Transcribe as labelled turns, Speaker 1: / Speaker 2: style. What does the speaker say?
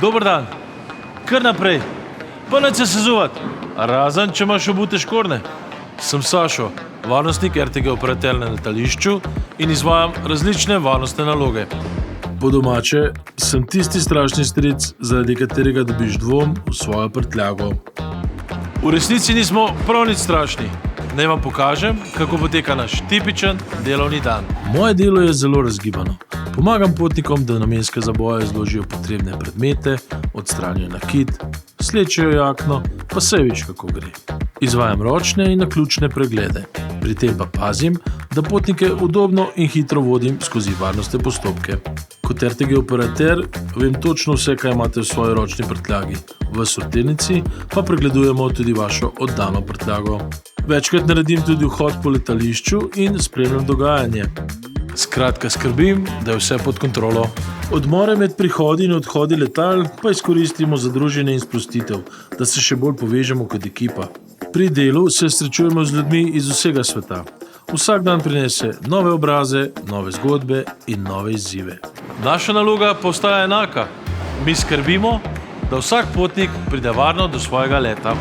Speaker 1: Dober dan, kar naprej, pa neč se sezuvati, razen če imaš obute škorne. Sem Sašo, varnostnik RTG operater na letališču in izvajam različne varnostne naloge. Po domače sem tisti strašni stric, zaradi katerega dobiš dvom v svojo prtljago. V resnici nismo prav nič strašni. Naj vam pokažem, kako poteka naš tipičen delovni dan. Moje delo je zelo razgibano. Pomagam potnikom, da namenske zaboje zložijo potrebne predmete, odstranijo nakit, slečejo jakno, pa se veš, kako gre. Izvajam ročne in naključne preglede. Pri tem pa pazim, da potnike udobno in hitro vodim skozi varnostne postopke. Kot RTG operater vem točno vse, kaj imate v svoji ročni prtljagi. V sortirnici pa pregledujemo tudi vašo oddano prtljago. Večkrat naredim tudi vhod po letališču in spremljam dogajanje. Skratka, skrbim, da je vse pod kontrolo. Odmore med prihodi in odhodi letal pa izkoristimo za druženje in sprostitev, da se še bolj povežemo kot ekipa. Pri delu se srečujemo z ljudmi iz vsega sveta. Vsak dan prinese nove obraze, nove zgodbe in nove izzive. Naša naloga pa ostaja enaka. Mi skrbimo, da vsak potnik pride varno do svojega leta.